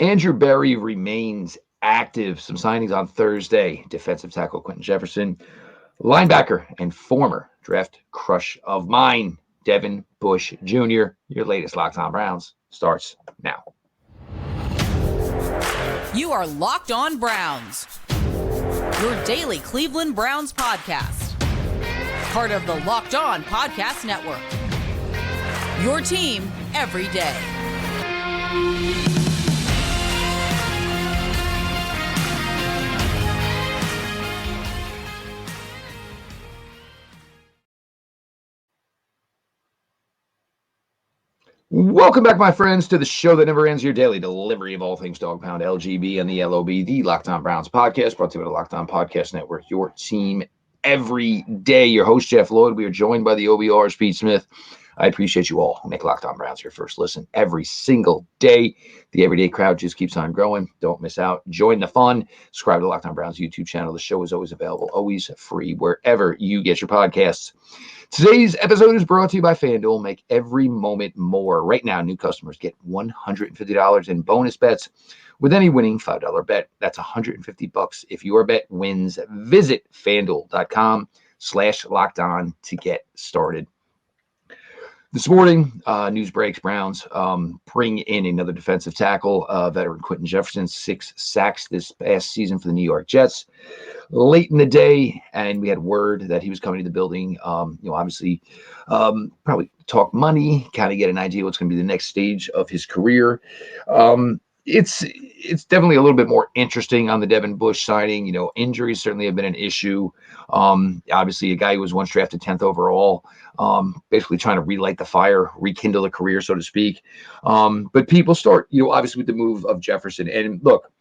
Andrew Berry remains active. Some signings on Thursday. Defensive tackle Quinton Jefferson, linebacker and former draft crush of mine, Devin Bush Jr. Your latest Locked On Browns starts now. You are Locked On Browns, your daily Cleveland Browns podcast. Part of the Locked On Podcast Network. Your team every day. Welcome back, my friends, to the show that never ends, your daily delivery of all things Dog Pound, LGB, and the LOB, the Locked On Browns podcast, brought to you by the Locked On Podcast Network, your team every day. Your host, Jeff Lloyd. We are joined by the OBR, Speed Smith. I appreciate you all who make Locked On Browns your first listen every single day. The everyday crowd just keeps on growing. Don't miss out. Join the fun. Subscribe to the Locked On Browns YouTube channel. The show is always available, always free, wherever you get your podcasts. Today's episode is brought to you by FanDuel. Make every moment more. Right now, new customers get $150 in bonus bets with any winning $5 bet. That's $150 if your bet wins. Visit FanDuel.com/lockedon to get started. This morning, news breaks. Browns bring in another defensive tackle, veteran Quinton Jefferson, 6 sacks this past season for the New York Jets. Late in the day, and we had word that he was coming to the building. Obviously, probably talk money, kind of get an idea what's going to be the next stage of his career. It's definitely a little bit more interesting on the Devin Bush signing. Injuries certainly have been an issue. Obviously, a guy who was once drafted 10th overall, basically trying to relight the fire, rekindle a career, so to speak. But people start, obviously with the move of Jefferson. And look,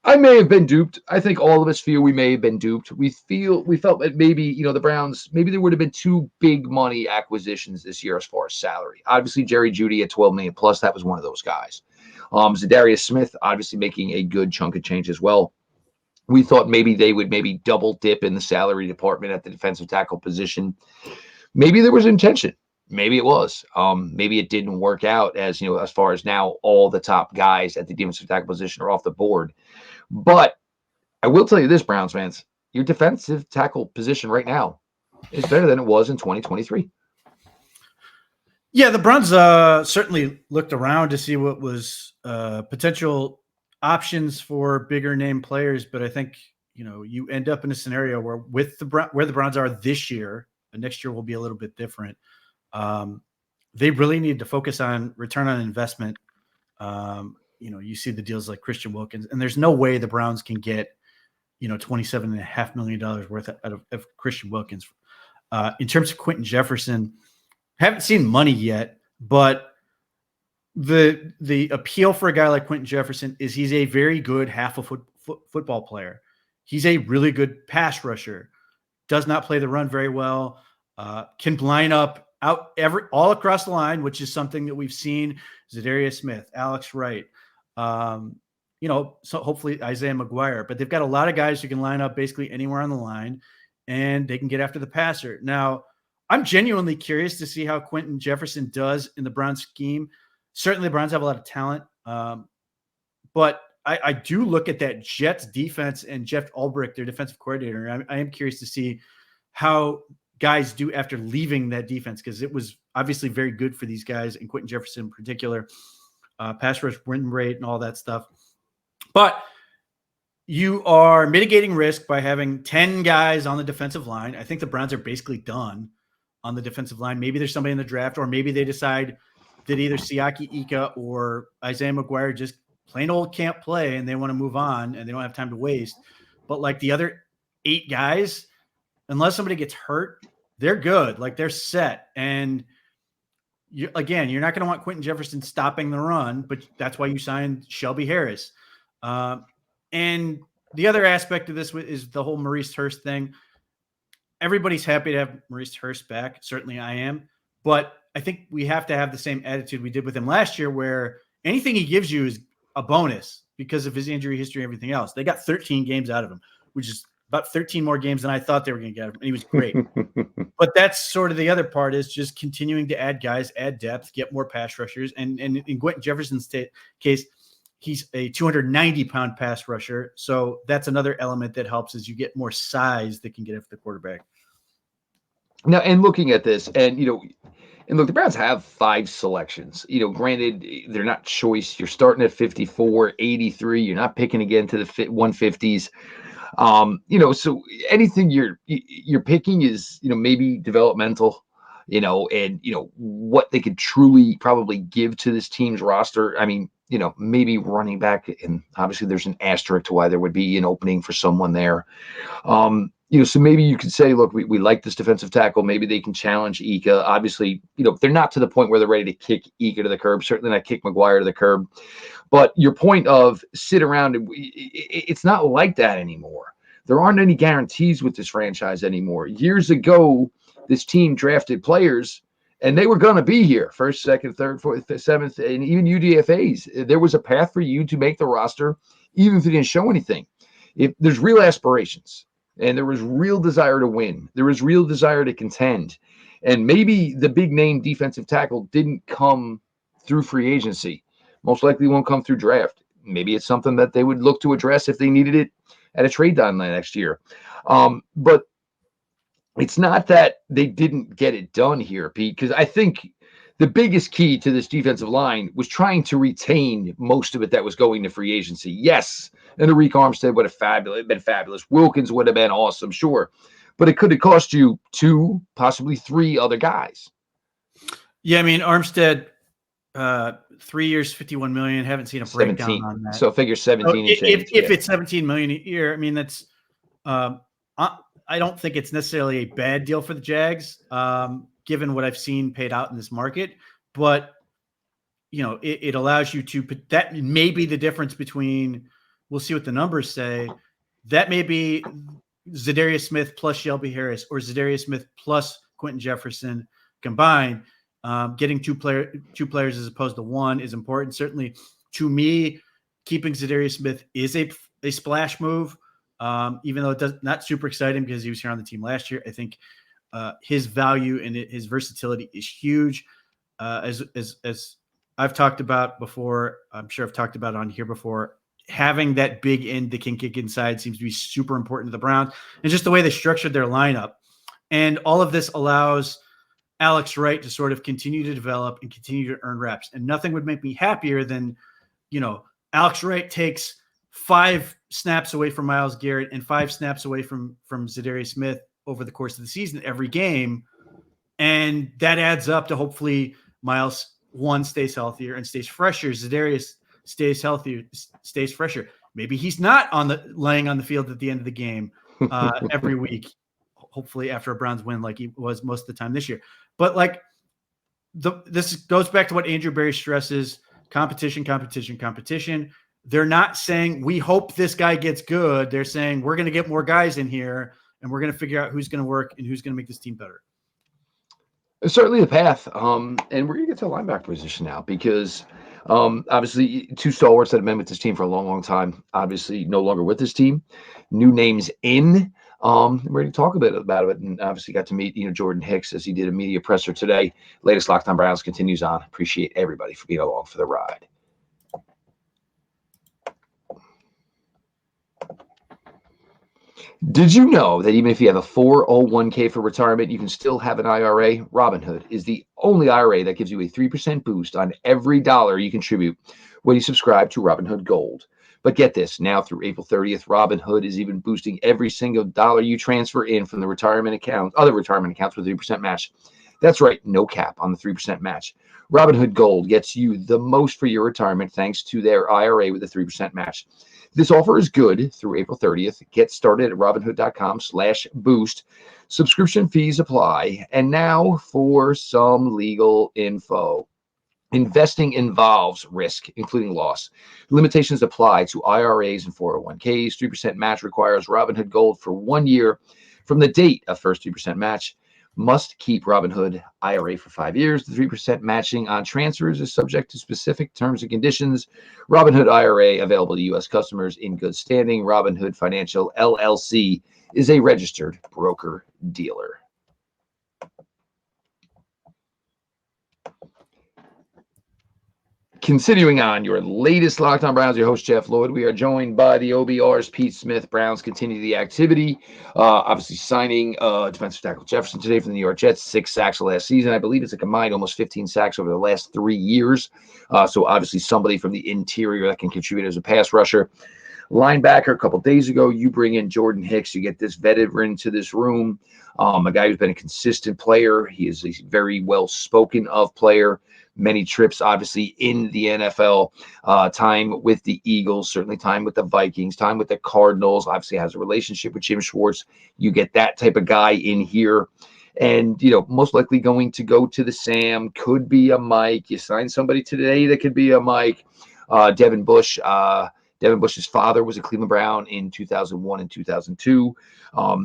I may have been duped. I think all of us feel we may have been duped. We felt that maybe, the Browns, maybe there would have been 2 big money acquisitions this year as far as salary. Obviously, Jerry Jeudy at $12 million plus, that was one of those guys. Zadarius Smith, obviously making a good chunk of change as well. We thought maybe they would double dip in the salary department at the defensive tackle position. Maybe there was intention. Maybe it was. Maybe it didn't work out as far as now all the top guys at the defensive tackle position are off the board. But I will tell you this, Browns fans, your defensive tackle position right now is better than it was in 2023. Yeah, the Browns certainly looked around to see what was potential options for bigger name players, but I think you end up in a scenario where with where the Browns are this year, and next year will be a little bit different. They really need to focus on return on investment. You see the deals like Christian Wilkins, and there's no way the Browns can get $27.5 million worth out of Christian Wilkins. In terms of Quinton Jefferson, haven't seen money yet, but the appeal for a guy like Quinton Jefferson is he's a very good football player. He's a really good pass rusher. Does not play the run very well. Can line up out all across the line, which is something that we've seen. Zadarius Smith, Alex Wright, so hopefully Isaiah McGuire. But they've got a lot of guys who can line up basically anywhere on the line, and they can get after the passer. Now, I'm genuinely curious to see how Quinton Jefferson does in the Browns scheme. Certainly, the Browns have a lot of talent, but I do look at that Jets defense and Jeff Ulbrich, their defensive coordinator. I am curious to see how guys do after leaving that defense, because it was obviously very good for these guys, and Quinton Jefferson in particular, pass rush win rate and all that stuff. But you are mitigating risk by having 10 guys on the defensive line. I think the Browns are basically done on the defensive line. Maybe there's somebody in the draft, or maybe they decide that either Siaki Ika or Isaiah McGuire just plain old can't play and they want to move on and they don't have time to waste. But like the other 8 guys, unless somebody gets hurt, they're good. Like they're set. And you're not going to want Quinton Jefferson stopping the run, but that's why you signed Shelby Harris. And the other aspect of this is the whole Maurice Hurst thing. Everybody's happy to have Maurice Hurst back. Certainly I am. But I think we have to have the same attitude we did with him last year, where anything he gives you is a bonus because of his injury history and everything else. They got 13 games out of him, which is about 13 more games than I thought they were going to get him. And he was great. But that's sort of the other part, is just continuing to add guys, add depth, get more pass rushers. And in Quinton Jefferson's case, He's a 290-pound pass rusher. So that's another element that helps as you get more size that can get after the quarterback. Now, and looking at this, and look, the Browns have 5 selections. Granted, they're not choice. You're starting at 54, 83. You're not picking again to the 150s. So anything you're picking is, maybe developmental, and what they could truly probably give to this team's roster. I mean, maybe running back, and obviously there's an asterisk to why there would be an opening for someone there. So maybe you could say, look, we like this defensive tackle. Maybe they can challenge Ika. Obviously, they're not to the point where they're ready to kick Ika to the curb. Certainly not kick McGuire to the curb. But your point of sit around, it's not like that anymore. There aren't any guarantees with this franchise anymore. Years ago, this team drafted players, and they were going to be here, first, second, third, fourth, seventh, and even UDFAs. There was a path for you to make the roster, even if you didn't show anything. If there's real aspirations, and there was real desire to win, there was real desire to contend, and maybe the big name defensive tackle didn't come through free agency. Most likely won't come through draft. Maybe it's something that they would look to address if they needed it at a trade deadline next year. But it's not that they didn't get it done here, Pete, because I think the biggest key to this defensive line was trying to retain most of it that was going to free agency. Yes, and Arik Armstead would have been fabulous. Wilkins would have been awesome, sure. But it could have cost you 2, possibly 3 other guys. Yeah, I mean, Armstead, 3 years, $51 million. Haven't seen a breakdown 17. on that. So figure 17 so and change. If it's $17 million a year, I mean, that's I don't think it's necessarily a bad deal for the Jags, given what I've seen paid out in this market. But it allows you to put that may be the difference between. We'll see what the numbers say. That may be Zadarius Smith plus Shelby Harris, or Zadarius Smith plus Quinton Jefferson combined. Getting two players as opposed to one is important. Certainly, to me, keeping Zadarius Smith is a splash move, even though it does not super exciting because he was here on the team last year. I think his value and his versatility is huge. As I've talked about before, I'm sure I've talked about on here before. Having that big end that can kick inside seems to be super important to the Browns, and just the way they structured their lineup. And all of this allows Alex Wright to sort of continue to develop and continue to earn reps. And nothing would make me happier than, Alex Wright takes 5 snaps away from Myles Garrett and 5 snaps away from Zadarius Smith over the course of the season, every game. And that adds up to hopefully Myles, one, stays healthier and stays fresher. Zadarius stays healthier, stays fresher. Maybe he's not laying on the field at the end of the game every week, hopefully after a Browns win like he was most of the time this year. But this goes back to what Andrew Berry stresses: competition. They're not saying we hope this guy gets good. They're saying we're going to get more guys in here and we're going to figure out who's going to work and who's going to make this team better. It's certainly the path. And we're going to get to the linebacker position now because obviously 2 stalwarts that have been with this team for a long, long time, obviously no longer with this team. New names in. We're going to talk a bit about it, and obviously got to meet Jordan Hicks as he did a media presser today. Latest Locked On Browns continues on. Appreciate everybody for being along for the ride. Did you know that even if you have a 401k for retirement, you can still have an IRA? Robinhood is the only IRA that gives you a 3% boost on every dollar you contribute when you subscribe to Robinhood Gold. But get this, now through April 30th, Robinhood is even boosting every single dollar you transfer in from the other retirement accounts with a 3% match. That's right, no cap on the 3% match. Robinhood Gold gets you the most for your retirement thanks to their IRA with a 3% match. This offer is good through April 30th. Get started at Robinhood.com/boost. Subscription fees apply. And now for some legal info. Investing involves risk, including loss. Limitations apply to IRAs and 401ks. 3% match requires Robinhood Gold for 1 year from the date of first 3% match. Must keep Robinhood IRA for 5 years. The 3% matching on transfers is subject to specific terms and conditions. Robinhood IRA available to U.S. customers in good standing. Robinhood Financial LLC is a registered broker-dealer. Continuing on, your latest Locked On Browns, your host, Jeff Lloyd. We are joined by the OBR's Pete Smith. Browns continue the activity. Obviously signing defensive tackle Jefferson today from the New York Jets, 6 sacks last season. I believe it's a combined almost 15 sacks over the last 3 years. So obviously somebody from the interior that can contribute as a pass rusher. Linebacker, a couple days ago, you bring in Jordan Hicks. You get this veteran to this room, a guy who's been a consistent player. He is a very well-spoken of player. Many trips, obviously, in the NFL, time with the Eagles, certainly time with the Vikings, time with the Cardinals, obviously has a relationship with Jim Schwartz. You get that type of guy in here. And, most likely going to go to the Sam, could be a Mike. You sign somebody today that could be a Mike. Devin Bush. Devin Bush's father was a Cleveland Brown in 2001 and 2002.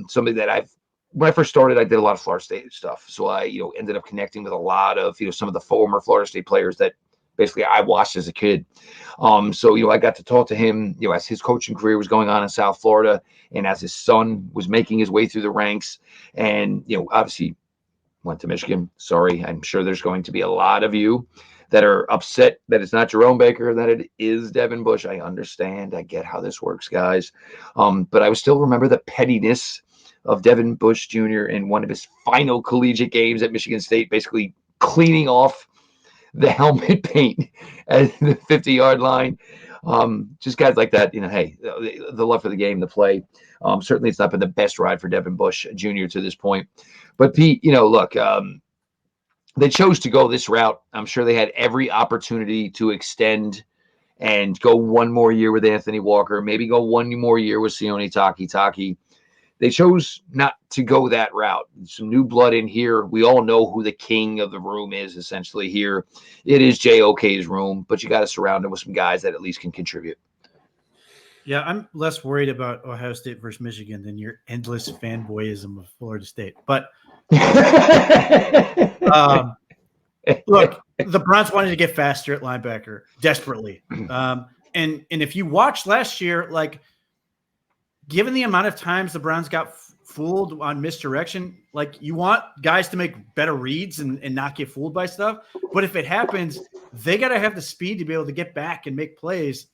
Somebody that when I first started, I did a lot of Florida State stuff. So I, ended up connecting with a lot of, some of the former Florida State players that basically I watched as a kid. So, I got to talk to him, as his coaching career was going on in South Florida and as his son was making his way through the ranks and, obviously went to Michigan. Sorry, I'm sure there's going to be a lot of you that are upset that it's not Jerome Baker, that it is Devin Bush. I understand. I get how this works, guys. But I would still remember the pettiness of Devin Bush Jr. in one of his final collegiate games at Michigan State, basically cleaning off the helmet paint at the 50-yard line. Just guys like that, hey, the love for the game, the play. Certainly it's not been the best ride for Devin Bush Jr. to this point. But Pete, look, they chose to go this route. I'm sure they had every opportunity to extend and go one more year with Anthony Walker, maybe go one more year with Sione Takitaki. They chose not to go that route. Some new blood in here. We all know who the king of the room is essentially here. It is JOK's room, but you got to surround him with some guys that at least can contribute. Yeah, I'm less worried about Ohio State versus Michigan than your endless fanboyism of Florida State. But look, the Browns wanted to get faster at linebacker desperately. And if you watched last year, like, given the amount of times the Browns got fooled on misdirection, like, you want guys to make better reads and not get fooled by stuff. But if it happens, they got to have the speed to be able to get back and make plays.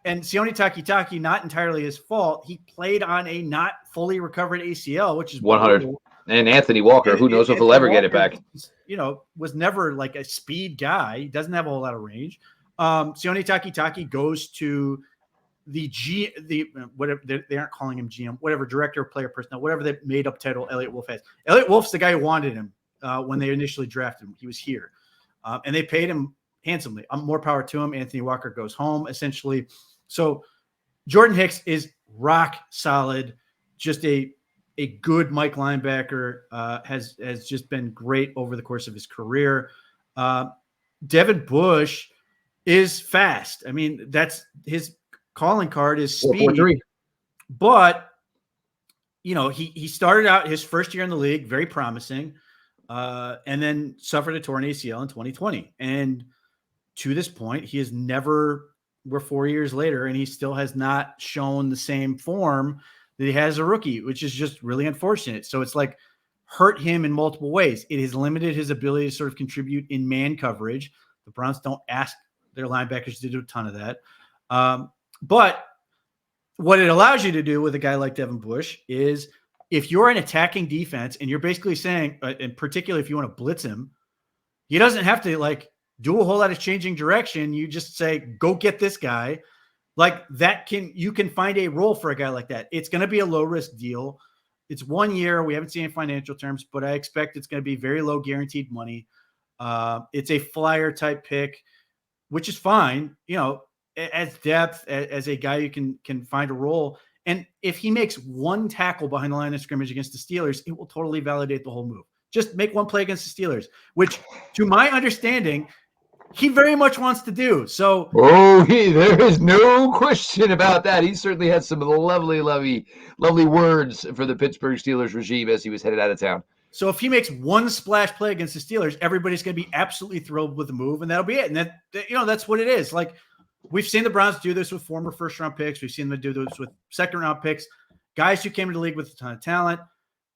And Sione Takitaki, not entirely his fault. He played on a not fully recovered ACL, which is 100. And Anthony Walker, who knows if he'll ever get it back. Was never like a speed guy. He doesn't have a whole lot of range. Sione Takitaki goes to whatever they aren't calling him GM, whatever, director of player personnel, whatever the made up title Elliot Wolf has. Elliot Wolf's the guy who wanted him when they initially drafted him. He was here, and they paid him handsomely. More power to him. Anthony Walker goes home essentially. So Jordan Hicks is rock solid, just a good Mike linebacker. Has just been great over the course of his career. Devin Bush is fast. I mean, that's his calling card is speed. 4.3. But he started out his first year in the league very promising, and then suffered a torn ACL in 2020. And to this point, he has never. We're 4 years later, and he still has not shown the same form that he has as a rookie, which is just really unfortunate. So it's like hurt him in multiple ways. It has limited his ability to sort of contribute in man coverage. The Browns don't ask their linebackers to do a ton of that. But what it allows you to do with a guy like Devin Bush is if you're an attacking defense and you're basically saying, and particularly if you want to blitz him, he doesn't have to do a whole lot of changing direction. You just say, go get this guy. Like that you can find a role for a guy like that. It's going to be a low risk deal. It's 1 year. We haven't seen any financial terms, but I expect it's going to be very low guaranteed money. It's a flyer type pick, which is fine. As depth, as a guy who can find a role. And if he makes one tackle behind the line of scrimmage against the Steelers, it will totally validate the whole move. Just make one play against the Steelers, which to my understanding, he very much wants to do. So, there is no question about that. He certainly had some lovely words for the Pittsburgh Steelers regime as he was headed out of town. So if he makes one splash play against the Steelers, everybody's going to be absolutely thrilled with the move, and that'll be it. And that's what it is. Like, we've seen the Browns do this with former first-round picks. We've seen them do this with second-round picks, guys who came into the league with a ton of talent.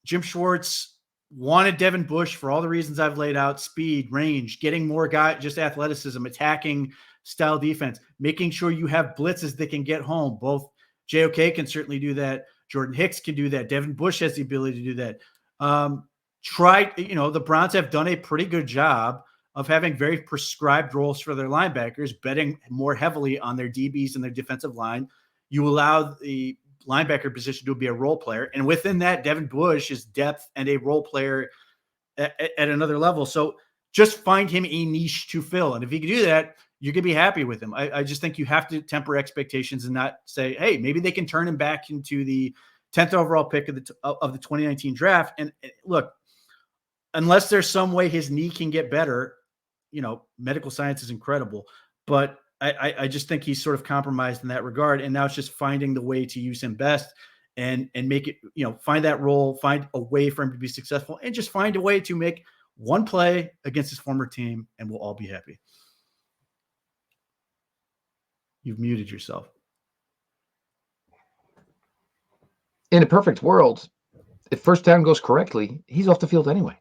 Jim Schwartz wanted Devin Bush for all the reasons I've laid out: speed, range, getting more just athleticism, attacking style defense, making sure you have blitzes that can get home. Both JOK can certainly do that. Jordan Hicks can do that. Devin Bush has the ability to do that. The Browns have done a pretty good job of having very prescribed roles for their linebackers, betting more heavily on their DBs and their defensive line. You allow the linebacker position to be a role player. And within that, Devin Bush is depth and a role player at another level. So just find him a niche to fill. And if he can do that, you can be happy with him. I just think you have to temper expectations and not say, hey, maybe they can turn him back into the 10th overall pick of the 2019 draft. And look, unless there's some way his knee can get better, medical science is incredible, but I just think he's sort of compromised in that regard. And now it's just finding the way to use him best and make it, find that role, find a way for him to be successful, and just find a way to make one play against his former team, and we'll all be happy. You've muted yourself. In a perfect world, if first down goes correctly, he's off the field anyway.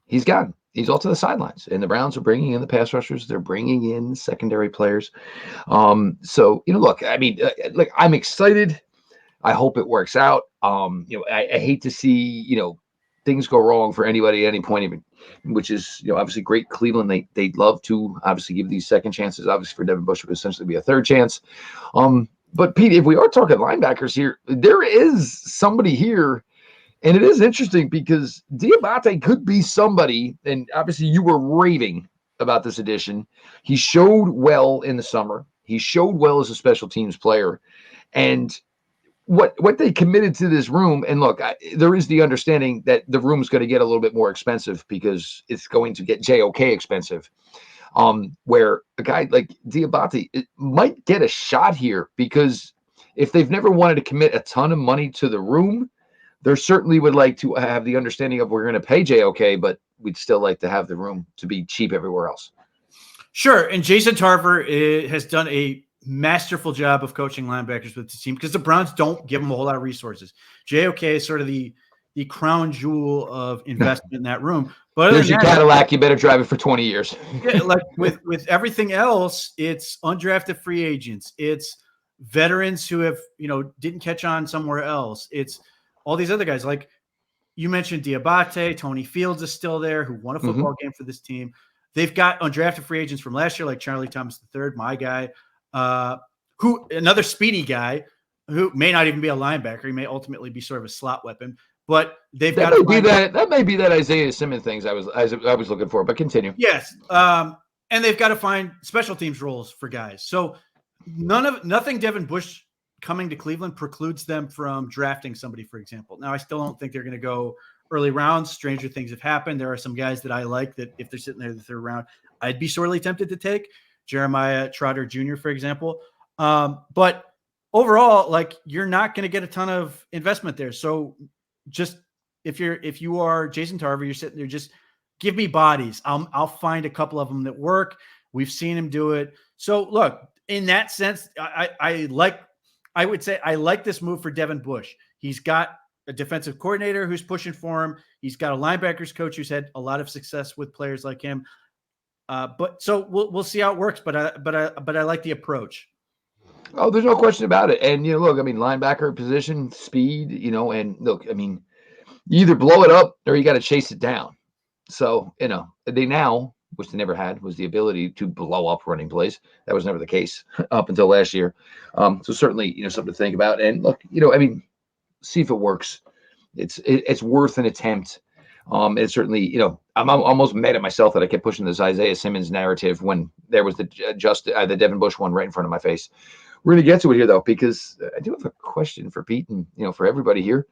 He's gone. He's all to the sidelines, and the Browns are bringing in the pass rushers. They're bringing in secondary players. So, look, I'm excited. I hope it works out. I hate to see, things go wrong for anybody at any point, even, which is, obviously great. Cleveland, they'd love to obviously give these second chances. Obviously for Devin Bush, it would essentially be a third chance. But Pete, if we are talking linebackers here, there is somebody here. And it is interesting because Diabate could be somebody, and obviously you were raving about this addition. He showed well in the summer. He showed well as a special teams player. And what they committed to this room, and look, there is the understanding that the room's going to get a little bit more expensive because it's going to get JOK expensive, where a guy like Diabate might get a shot here, because if they've never wanted to commit a ton of money to the room, they certainly would like to have the understanding of we're going to pay JOK, but we'd still like to have the room to be cheap everywhere else. Sure. And Jason Tarver has done a masterful job of coaching linebackers with the team, because the Browns don't give them a whole lot of resources. JOK is sort of the crown jewel of investment in that room. But there's your Cadillac. You better drive it for 20 years. Yeah, like with everything else, it's undrafted free agents. It's veterans who have, didn't catch on somewhere else. It's all these other guys, like you mentioned, Diabate, Tony Fields is still there, who won a football game for this team. They've got undrafted free agents from last year, like Charlie Thomas III, my guy, who another speedy guy who may not even be a linebacker. He may ultimately be sort of a slot weapon, but they've got that may be that Isaiah Simmons things I was looking for, but continue. Yes. And they've got to find special teams roles for guys. So nothing Devin Bush coming to Cleveland precludes them from drafting somebody, for example. Now, I still don't think they're going to go early rounds. Stranger things have happened. There are some guys that I like that if they're sitting there the third round, I'd be sorely tempted to take. Jeremiah Trotter Jr., for example. But overall, you're not going to get a ton of investment there. So just if you are Jason Tarver, you're sitting there, just give me bodies. I'll find a couple of them that work. We've seen him do it. So look, in that sense, I would say I like this move for Devin Bush. He's got a defensive coordinator who's pushing for him. He's got a linebackers coach who's had a lot of success with players like him. But so we'll see how it works. But I like the approach. Oh, there's no question about it. And look, linebacker position, speed, and look, you either blow it up or you got to chase it down. So they now, which they never had, was the ability to blow up running plays. That was never the case up until last year. So certainly, something to think about. And look, see if it works. It's worth an attempt. It's certainly, I'm almost mad at myself that I kept pushing this Isaiah Simmons narrative when there was the Devin Bush one right in front of my face. We're going to get to it here, though, because I do have a question for Pete and, for everybody here.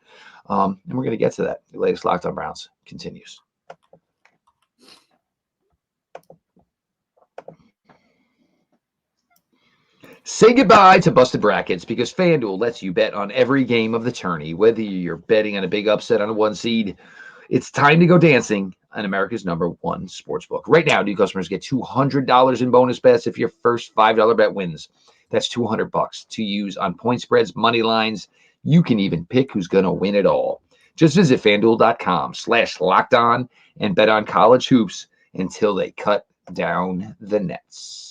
And we're going to get to that. The latest Locked On Browns continues. Say goodbye to busted brackets, because FanDuel lets you bet on every game of the tourney. Whether you're betting on a big upset on a one seed, it's time to go dancing on America's #1 sportsbook. Right now, new customers get $200 in bonus bets if your first $5 bet wins. That's $200 to use on point spreads, money lines. You can even pick who's going to win it all. Just visit FanDuel.com/lockedon and bet on college hoops until they cut down the nets.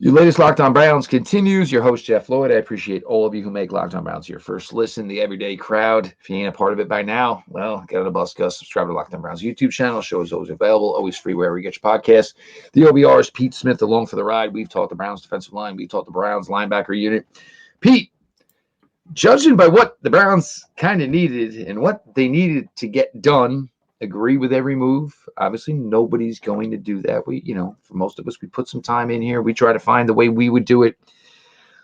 Your latest Locked On Browns continues. Your host, Jeff Lloyd. I appreciate all of you who make Locked On Browns your first listen, the everyday crowd. If you ain't a part of it by now, well, get on the bus, Gus. Subscribe to Locked On Browns YouTube channel. Show is always available, always free wherever you get your podcasts. The OBRs, Pete Smith, along for the ride. We've talked the Browns defensive line. We've talked the Browns linebacker unit. Pete, judging by what the Browns kind of needed and what they needed to get done, agree with every move. Obviously, nobody's going to do that. For most of us, we put some time in here. We try to find the way we would do it.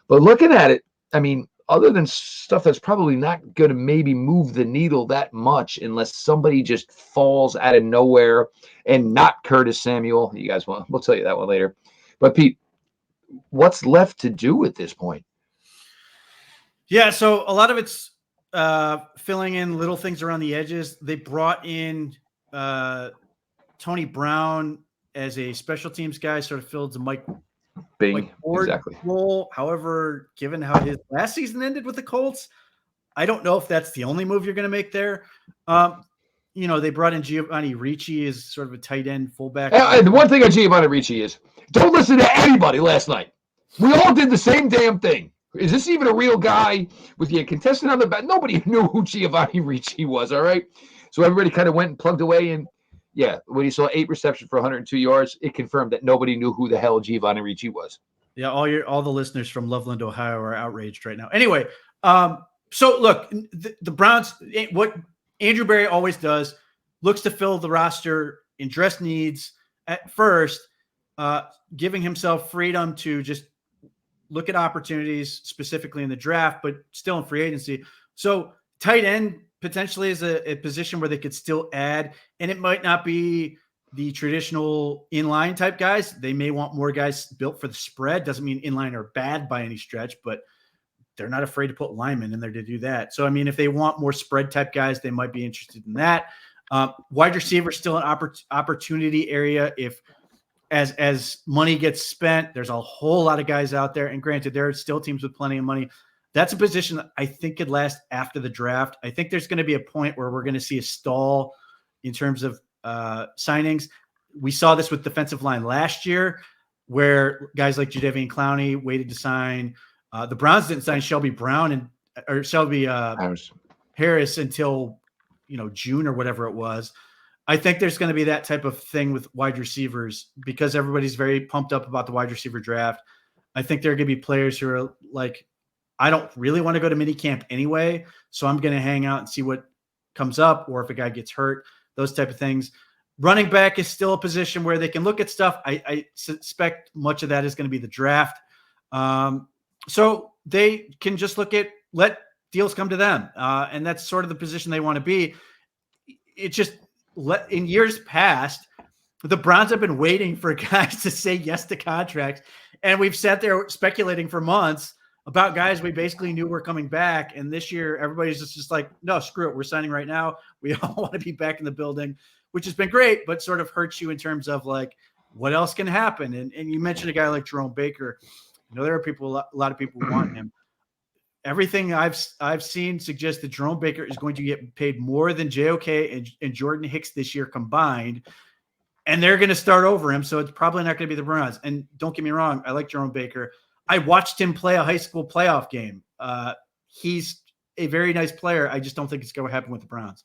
But looking at it, I mean, other than stuff that's probably not going to maybe move the needle that much unless somebody just falls out of nowhere and not Curtis Samuel. You guys we'll tell you that one later. But Pete, what's left to do at this point? Yeah, so a lot of it's filling in little things around the edges. They brought in Tony Brown as a special teams guy, sort of filled the Mike Ford role. However, given how his last season ended with the Colts, I don't know if that's the only move you're going to make there. They brought in Giovanni Ricci as sort of a tight end fullback. The one thing on Giovanni Ricci is don't listen to anybody last night. We all did the same damn thing. Is this even a real guy with the contestant on the back? Nobody knew who Giovanni Ricci was, all right? So everybody kind of went and plugged away. And, yeah, when you saw 8 receptions for 102 yards, it confirmed that nobody knew who the hell Giovanni Ricci was. Yeah, all the listeners from Loveland, Ohio are outraged right now. Anyway, so look, the Browns, what Andrew Berry always does, looks to fill the roster in dress needs at first, giving himself freedom to just look at opportunities specifically in the draft, but still in free agency. So tight end potentially is a position where they could still add, and it might not be the traditional inline type guys. They may want more guys built for the spread. Doesn't mean inline are bad by any stretch, but they're not afraid to put linemen in there to do that. So, I mean, if they want more spread type guys, they might be interested in that. Wide receiver still an opportunity area. If as money gets spent, there's a whole lot of guys out there. And granted, there are still teams with plenty of money. That's a position that I think could last after the draft. I think there's going to be a point where we're going to see a stall in terms of signings. We saw this with defensive line last year, where guys like Jadeveon Clowney waited to sign. The Browns didn't sign Shelby Harris until June or whatever it was. I think there's going to be that type of thing with wide receivers because everybody's very pumped up about the wide receiver draft. I think there are going to be players who are like, I don't really want to go to minicamp anyway, so I'm going to hang out and see what comes up, or if a guy gets hurt, those type of things. Running back is still a position where they can look at stuff. I suspect much of that is going to be the draft. So they can just let deals come to them. And that's sort of the position they want to be. It just, in years past, the Browns have been waiting for guys to say yes to contracts. And we've sat there speculating for months about guys we basically knew were coming back. And this year, everybody's just like, no, screw it. We're signing right now. We all want to be back in the building, which has been great, but sort of hurts you in terms of like, what else can happen? And you mentioned a guy like Jerome Baker. There are a lot of people who want him. Everything I've seen suggests that Jerome Baker is going to get paid more than JOK and Jordan Hicks this year combined, and they're going to start over him. So it's probably not going to be the Browns. And don't get me wrong, I like Jerome Baker. I watched him play a high school playoff game. He's a very nice player. I just don't think it's going to happen with the Browns.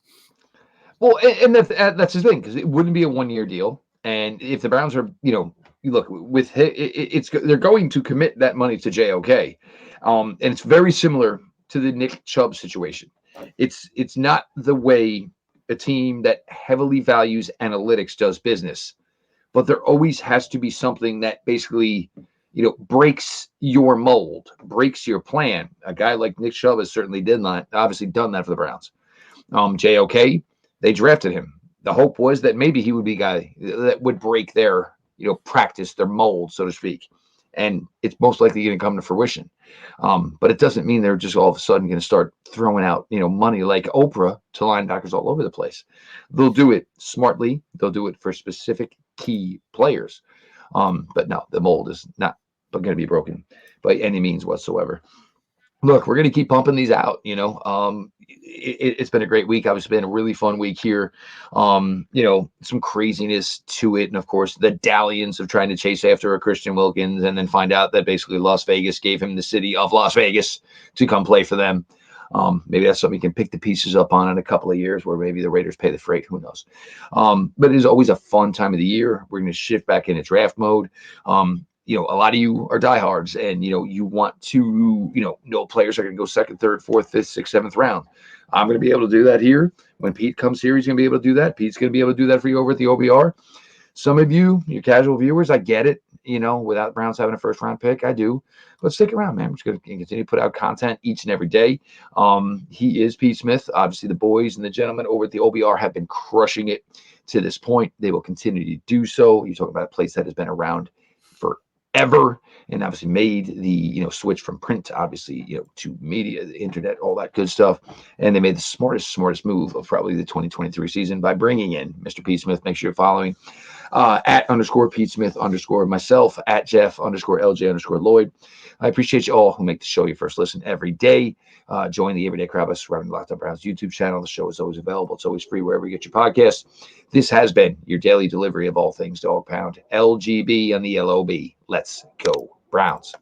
Well, and that's the thing, because it wouldn't be a one-year deal. And if the Browns are, look, with they're going to commit that money to JOK. And it's very similar to the Nick Chubb situation. It's not the way a team that heavily values analytics does business, but there always has to be something that basically, breaks your mold, breaks your plan. A guy like Nick Chubb has certainly done that for the Browns. JOK, they drafted him. The hope was that maybe he would be a guy that would break their, practice, their mold, so to speak. And it's most likely going to come to fruition. But it doesn't mean they're just all of a sudden going to start throwing out, money like Oprah to linebackers all over the place. They'll do it smartly. They'll do it for specific key players. But no, the mold is not going to be broken by any means whatsoever. look, we're going to keep pumping these out. It's been a great week. Obviously, been a really fun week here. Some craziness to it, and of course, the dalliance of trying to chase after a Christian Wilkins, and then find out that basically Las Vegas gave him the city of Las Vegas to come play for them. Maybe that's something you can pick the pieces up on in a couple of years, where maybe the Raiders pay the freight. Who knows? But it is always a fun time of the year. We're going to shift back into draft mode. A lot of you are diehards, and you want to know players are going to go second, third, fourth, fifth, sixth, seventh round. I'm going to be able to do that here. When Pete comes here, he's going to be able to do that. Pete's going to be able to do that for you over at the OBR. Some of you, your casual viewers, I get it. Without Browns having a first round pick, I do. But stick around, man. We're just going to continue to put out content each and every day. He is Pete Smith. Obviously, the boys and the gentlemen over at the OBR have been crushing it to this point. They will continue to do so. You talk about a place that has been around forever, and obviously made the switch from print obviously to media, the internet, all that good stuff. And they made the smartest move of probably the 2023 season by bringing in Mr. Pete Smith. Make sure you're following at _Pete Smith _ myself, at Jeff _LJ _Lloyd. I appreciate you all who make the show your first listen every day. Join the Everyday Crowd by subscribing to Locked On Browns YouTube channel. The show is always available. It's always free wherever you get your podcasts. This has been your daily delivery of all things Dog Pound. LGB on the LOB. Let's go Browns.